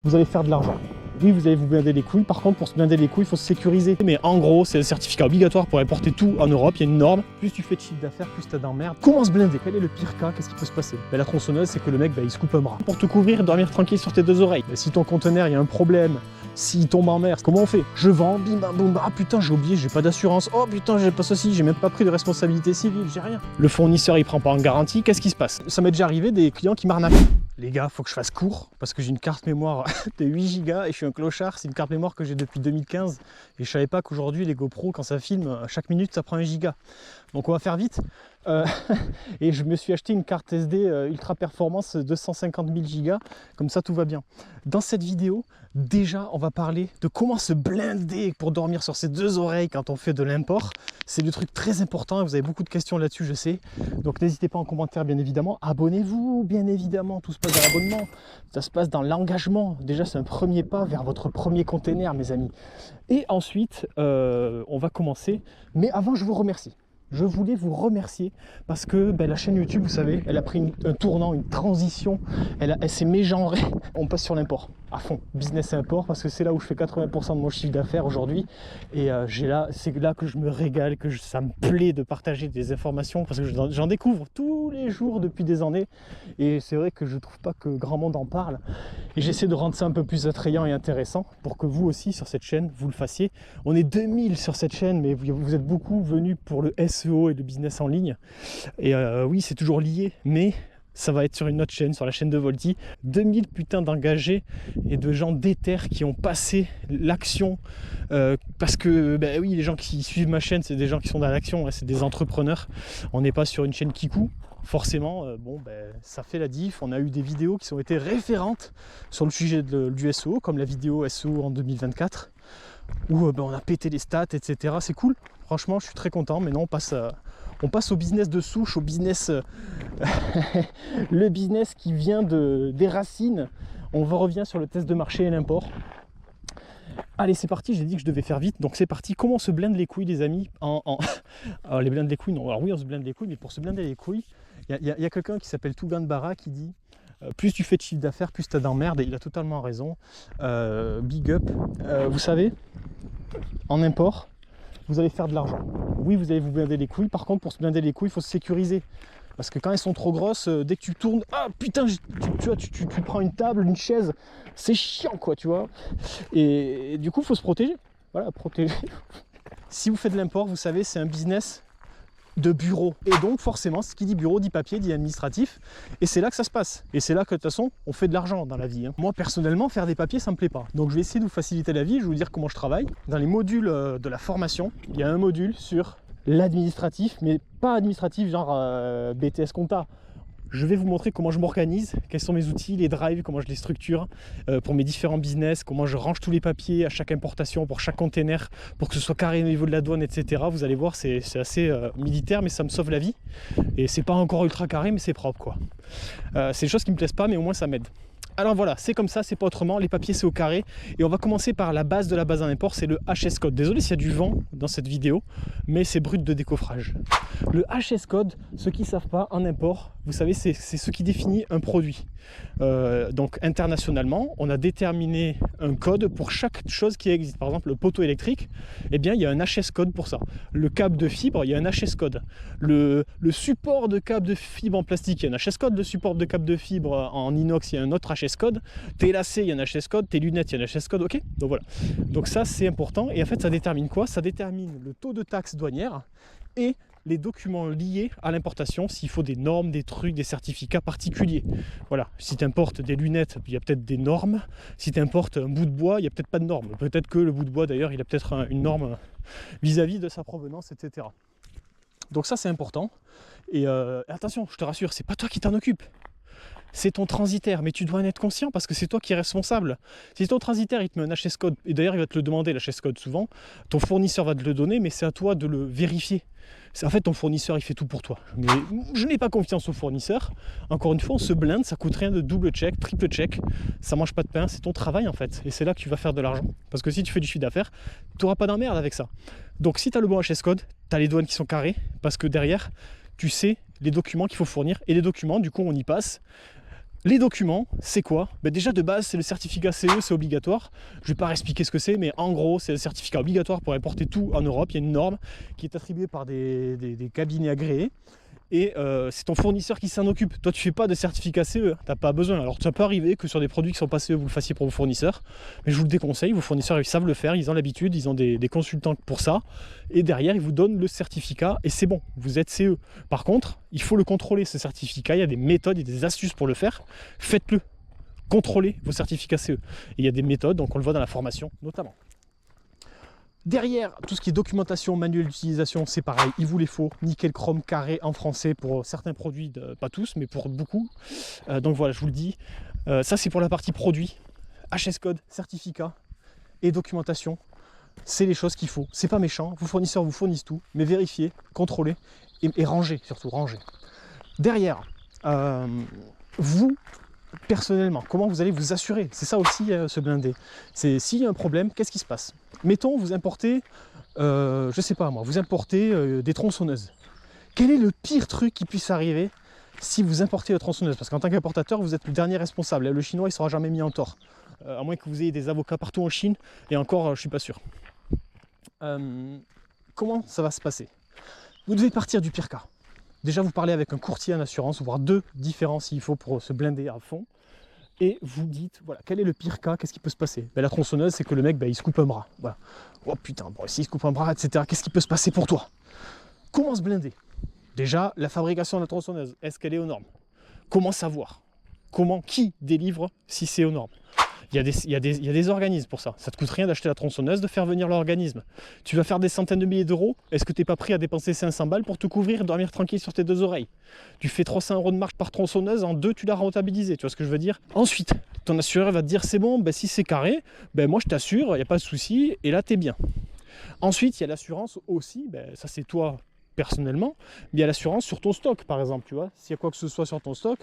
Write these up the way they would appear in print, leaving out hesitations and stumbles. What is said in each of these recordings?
vous allez faire de l'argent. Oui, vous allez vous blinder les couilles. Par contre, pour se blinder les couilles, il faut se sécuriser. Mais en gros, c'est un certificat obligatoire pour importer tout en Europe. Il y a une norme. Plus tu fais de chiffre d'affaires, plus t'as d'emmerde. Comment se blinder? Quel est le pire cas? Qu'est-ce qui peut se passer? La tronçonneuse, c'est que le mec, il se coupe un bras. Pour te couvrir et dormir tranquille sur tes deux oreilles. Si ton conteneur, il y a un problème, s'il tombe en mer, comment on fait? Je vends, bim bam boum, ah putain, j'ai oublié, j'ai pas d'assurance. Oh putain, j'ai pas ceci, j'ai même pas pris de responsabilité civile, j'ai rien. Le fournisseur, il prend pas en garantie. Qu'est-ce qui se passe? Ça m'est déjà arrivé des clients qui m'arnaquent. Les gars, faut que je fasse court parce que j'ai une carte mémoire de 8 Go et je suis un clochard. C'est une carte mémoire que j'ai depuis 2015 et je savais pas qu'aujourd'hui les GoPro, quand ça filme, chaque minute ça prend 1 Go. Donc on va faire vite. Et je me suis acheté une carte SD ultra performance 250 000 Go, comme ça tout va bien. Dans cette vidéo, déjà on va parler de comment se blinder pour dormir sur ses deux oreilles quand on fait de l'import. C'est le truc très important, vous avez beaucoup de questions là-dessus, je sais. Donc n'hésitez pas en commentaire, bien évidemment. Abonnez-vous, bien évidemment, tout se passe dans l'abonnement. Ça se passe dans l'engagement. Déjà c'est un premier pas vers votre premier container, mes amis. Et ensuite, on va commencer. Mais avant, je vous remercie. Je voulais vous remercier parce que la chaîne YouTube, vous savez, elle a pris un tournant, une transition, elle s'est mégenrée. On passe sur l'import à fond, business import, parce que c'est là où je fais 80% de mon chiffre d'affaires aujourd'hui. Et c'est là que je me régale, ça me plaît de partager des informations parce que j'en découvre tous les jours depuis des années. Et c'est vrai que je trouve pas que grand monde en parle. Et j'essaie de rendre ça un peu plus attrayant et intéressant pour que vous aussi sur cette chaîne, vous le fassiez. On est 2000 sur cette chaîne, mais vous êtes beaucoup venus pour le SEO et le business en ligne. Et oui, c'est toujours lié, mais ça va être sur une autre chaîne, sur la chaîne de Volty. 2000 putains d'engagés et de gens déter qui ont passé l'action. Parce que, oui, les gens qui suivent ma chaîne, c'est des gens qui sont dans l'action, hein, c'est des entrepreneurs. On n'est pas sur une chaîne Kikou. Forcément, ça fait la diff. On a eu des vidéos qui ont été référentes sur le sujet du SEO, comme la vidéo SEO en 2024, où on a pété les stats, etc. C'est cool. Franchement, je suis très content. Maintenant, on passe au business de souche, au business, le business qui vient des racines. On revient sur le test de marché et l'import. Allez, c'est parti, j'ai dit que je devais faire vite, donc c'est parti. Comment on se blinde les couilles, les amis? Alors, les blindes les couilles, non. Alors oui, on se blinde les couilles, mais pour se blinder les couilles, il y a quelqu'un qui s'appelle Tougan Barra qui dit plus tu fais de chiffre d'affaires, plus tu as d'emmerde, et il a totalement raison. Big up. Vous savez, en import, vous allez faire de l'argent. Oui, vous allez vous blinder les couilles. Par contre, pour se blinder les couilles, il faut se sécuriser. Parce que quand elles sont trop grosses, dès que tu tournes, ah putain, tu prends une table, une chaise, c'est chiant quoi, tu vois. Et du coup, il faut se protéger. Voilà, protéger. Si vous faites de l'import, vous savez, c'est un business de bureau. Et donc, forcément, ce qui dit bureau, dit papier, dit administratif. Et c'est là que ça se passe. Et c'est là que, de toute façon, on fait de l'argent dans la vie. Hein. Moi, personnellement, faire des papiers, ça me plaît pas. Donc, je vais essayer de vous faciliter la vie. Je vais vous dire comment je travaille. Dans les modules de la formation, il y a un module sur l'administratif, mais pas administratif genre BTS compta. Je vais vous montrer comment je m'organise, quels sont mes outils, les drives, comment je les structure pour mes différents business, comment je range tous les papiers à chaque importation, pour chaque container, pour que ce soit carré au niveau de la douane, etc. Vous allez voir, c'est assez militaire, mais ça me sauve la vie. Et c'est pas encore ultra carré, mais c'est propre, quoi. C'est des choses qui me plaisent pas, mais au moins ça m'aide. Alors voilà, c'est comme ça, c'est pas autrement, les papiers c'est au carré. Et on va commencer par la base de la base en import, c'est le HS code. Désolé s'il y a du vent dans cette vidéo, mais c'est brut de décoffrage. Le HS code, ceux qui ne savent pas, en import, vous savez, c'est ce qui définit un produit. Donc internationalement, on a déterminé un code pour chaque chose qui existe. Par exemple, le poteau électrique, eh bien, il y a un HS code pour ça. Le câble de fibre, il y a un HS code. Le support de câble de fibre en plastique, il y a un HS code. Le support de câble de fibre en inox, il y a un autre HS code. Tes lacets, il y a un HS code. Tes lunettes, il y a un HS code. Ok, donc voilà. Donc ça, c'est important. Et en fait, ça détermine quoi? Ça détermine le taux de taxe douanière et les documents liés à l'importation, s'il faut des normes, des trucs, des certificats particuliers. Voilà, si tu importes des lunettes, il y a peut-être des normes. Si tu importes un bout de bois, il n'y a peut-être pas de normes. Peut-être que le bout de bois, d'ailleurs, il a peut-être une norme vis-à-vis de sa provenance, etc. Donc ça, c'est important. Et attention, je te rassure, c'est pas toi qui t'en occupe. C'est ton transitaire, mais tu dois en être conscient parce que c'est toi qui es responsable. Si ton transitaire, il te met un HS code, et d'ailleurs il va te le demander, l'HS code souvent, ton fournisseur va te le donner, mais c'est à toi de le vérifier. En fait, ton fournisseur, il fait tout pour toi. Mais je n'ai pas confiance au fournisseur. Encore une fois, on se blinde, ça coûte rien de double check, triple check. Ça mange pas de pain, c'est ton travail en fait. Et c'est là que tu vas faire de l'argent. Parce que si tu fais du chiffre d'affaires, tu n'auras pas d'emmerde avec ça. Donc si tu as le bon HS code, tu as les douanes qui sont carrées, parce que derrière, tu sais les documents qu'il faut fournir. Et les documents, du coup, on y passe. Les documents, c'est quoi? Déjà de base, c'est le certificat CE, c'est obligatoire. Je ne vais pas expliquer ce que c'est, mais en gros, c'est le certificat obligatoire pour importer tout en Europe. Il y a une norme qui est attribuée par des cabinets agréés. Et c'est ton fournisseur qui s'en occupe. Toi, tu fais pas de certificat CE, tu n'as pas besoin. Alors, ça peut arriver que sur des produits qui sont pas CE, vous le fassiez pour vos fournisseurs. Mais je vous le déconseille, vos fournisseurs, ils savent le faire, ils ont l'habitude, ils ont des consultants pour ça. Et derrière, ils vous donnent le certificat et c'est bon, vous êtes CE. Par contre, il faut le contrôler, ce certificat. Il y a des méthodes, il y a des astuces pour le faire. Faites-le. Contrôlez vos certificats CE. Et il y a des méthodes, donc on le voit dans la formation notamment. Derrière, tout ce qui est documentation, manuel d'utilisation, c'est pareil, il vous les faut, nickel, chrome, carré en français pour certains produits, pas tous, mais pour beaucoup. Donc voilà, je vous le dis, ça c'est pour la partie produit, HS code, certificat et documentation, c'est les choses qu'il faut. C'est pas méchant, vos fournisseurs vous fournissent tout, mais vérifiez, contrôlez et rangez, surtout rangez. Derrière, vous, personnellement, comment vous allez vous assurer? C'est ça aussi se blinder. C'est s'il y a un problème, qu'est-ce qui se passe? Mettons, vous importez, je sais pas moi, vous importez des tronçonneuses. Quel est le pire truc qui puisse arriver si vous importez la tronçonneuse? Parce qu'en tant qu'importateur, vous êtes le dernier responsable. Le Chinois, il ne sera jamais mis en tort. À moins que vous ayez des avocats partout en Chine, et encore, je suis pas sûr. Comment ça va se passer? Vous devez partir du pire cas. Déjà, vous parlez avec un courtier en assurance, voire deux différents s'il faut pour se blinder à fond. Et vous dites, voilà, quel est le pire cas, qu'est-ce qui peut se passer? La tronçonneuse, c'est que le mec, il se coupe un bras. Voilà. Oh putain, bon, s'il se coupe un bras, etc., qu'est-ce qui peut se passer pour toi? Comment se blinder? Déjà, la fabrication de la tronçonneuse, est-ce qu'elle est aux normes? Comment savoir? Qui délivre si c'est aux normes? Il y a des organismes pour ça. Ça ne te coûte rien d'acheter la tronçonneuse, de faire venir l'organisme. Tu vas faire des centaines de milliers d'euros. Est-ce que tu n'es pas prêt à dépenser 500 balles pour te couvrir et dormir tranquille sur tes deux oreilles? Tu fais 300 € de marge par tronçonneuse, en deux, tu l'as rentabilisé. Tu vois ce que je veux dire? Ensuite, ton assureur va te dire, c'est bon, si c'est carré, moi je t'assure, il n'y a pas de souci, et là, tu es bien. Ensuite, il y a l'assurance aussi, ça c'est toi personnellement, mais il y a l'assurance sur ton stock, par exemple, tu vois. S'il y a quoi que ce soit sur ton stock,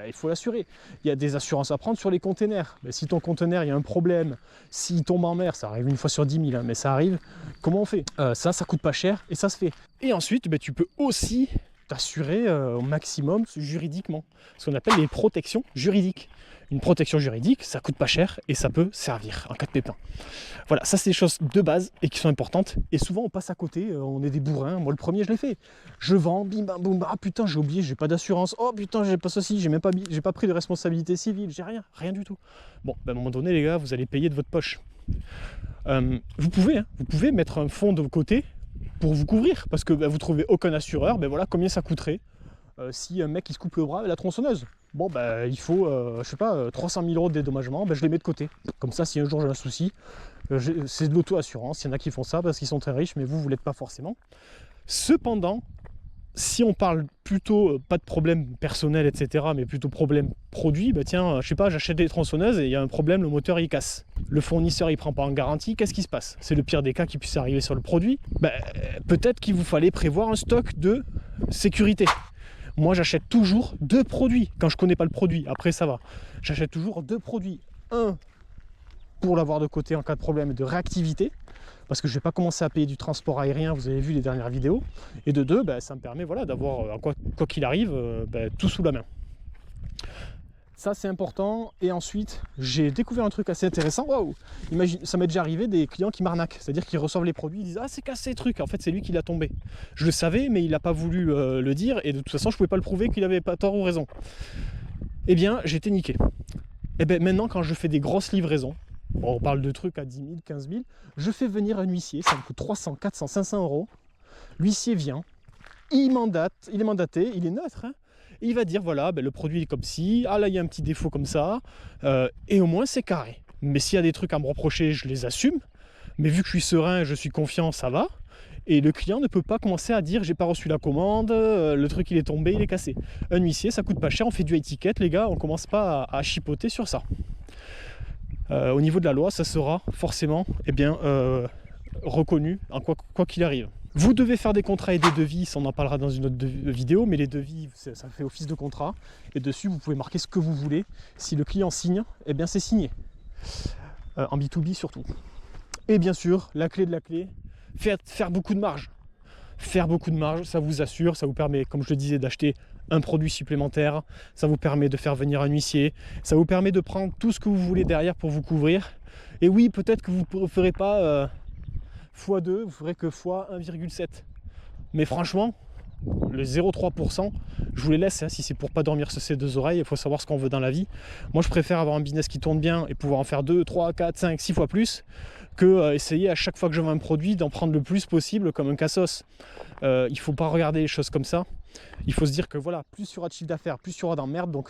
il faut l'assurer. Il y a des assurances à prendre sur les containers. Si ton conteneur, il y a un problème, s'il tombe en mer, ça arrive une fois sur 10 000, mais ça arrive, comment on fait? Ça coûte pas cher et ça se fait. Et ensuite, tu peux aussi t'assurer au maximum juridiquement, ce qu'on appelle les protections juridiques. Une protection juridique, ça coûte pas cher et ça peut servir en cas de pépin. Voilà, ça c'est des choses de base et qui sont importantes. Et souvent on passe à côté, on est des bourrins. Moi le premier je l'ai fait. Je vends, bim bam boum, ah putain j'ai oublié, j'ai pas d'assurance. Oh putain j'ai pas ceci, j'ai pas pris de responsabilité civile, j'ai rien du tout. Bon, à un moment donné les gars, vous allez payer de votre poche. Vous pouvez mettre un fonds de côté pour vous couvrir parce que vous trouvez aucun assureur. Voilà combien ça coûterait. Si un mec il se coupe le bras avec la tronçonneuse, il faut, 300 000 € de dédommagement, je les mets de côté. Comme ça, si un jour j'ai un souci, c'est de l'auto-assurance. Il y en a qui font ça parce qu'ils sont très riches, mais vous l'êtes pas forcément. Cependant, si on parle plutôt, pas de problème personnel, etc., mais plutôt problème produit, j'achète des tronçonneuses et il y a un problème, le moteur il casse. Le fournisseur il prend pas en garantie, qu'est-ce qui se passe? C'est le pire des cas qui puisse arriver sur le produit. Peut-être qu'il vous fallait prévoir un stock de sécurité. Moi, j'achète toujours deux produits quand je connais pas le produit. Après, ça va. J'achète toujours deux produits. Un, pour l'avoir de côté en cas de problème de réactivité, parce que je vais pas commencer à payer du transport aérien, vous avez vu les dernières vidéos. Et de deux, ça me permet d'avoir, quoi qu'il arrive, tout sous la main. Ça, c'est important. Et ensuite, j'ai découvert un truc assez intéressant. Waouh! Imagine, ça m'est déjà arrivé des clients qui m'arnaquent. C'est-à-dire qu'ils reçoivent les produits, ils disent « Ah, c'est cassé le truc !» En fait, c'est lui qui l'a tombé. Je le savais, mais il n'a pas voulu le dire. Et de toute façon, je ne pouvais pas le prouver qu'il n'avait pas tort ou raison. Eh bien, j'étais niqué. Maintenant, quand je fais des grosses livraisons, on parle de trucs à 10 000, 15 000, je fais venir un huissier. Ça me coûte 300, 400, 500 €. L'huissier vient, il est mandaté, il est neutre, et il va dire voilà, le produit est comme ci, ah là il y a un petit défaut comme ça, et au moins c'est carré. Mais s'il y a des trucs à me reprocher, je les assume, mais vu que je suis serein, je suis confiant, ça va. Et le client ne peut pas commencer à dire j'ai pas reçu la commande, le truc il est tombé, il est cassé. Un huissier ça coûte pas cher, on fait du étiquette les gars, on commence pas à chipoter sur ça. Au niveau de la loi, ça sera forcément reconnu quoi qu'il arrive. Vous devez faire des contrats et des devis, ça on en parlera dans une autre vidéo, mais les devis, ça fait office de contrat. Et dessus, vous pouvez marquer ce que vous voulez. Si le client signe, c'est signé. En B2B surtout. Et bien sûr, la clé de la clé, faire beaucoup de marge. Faire beaucoup de marge, ça vous assure, ça vous permet, comme je le disais, d'acheter un produit supplémentaire, ça vous permet de faire venir un huissier, ça vous permet de prendre tout ce que vous voulez derrière pour vous couvrir. Et oui, peut-être que vous ne ferez pas x2, vous ferez que x 1,7. Mais franchement, le 0,3%, je vous les laisse, hein, si c'est pour pas dormir sur ses deux oreilles, il faut savoir ce qu'on veut dans la vie. Moi, je préfère avoir un business qui tourne bien et pouvoir en faire 2, 3, 4, 5, 6 fois plus, que essayer à chaque fois que je vends un produit d'en prendre le plus possible comme un cassos. Il faut pas regarder les choses comme ça. Il faut se dire que voilà, plus il y aura de chiffre d'affaires, plus il y aura d'emmerdes. Donc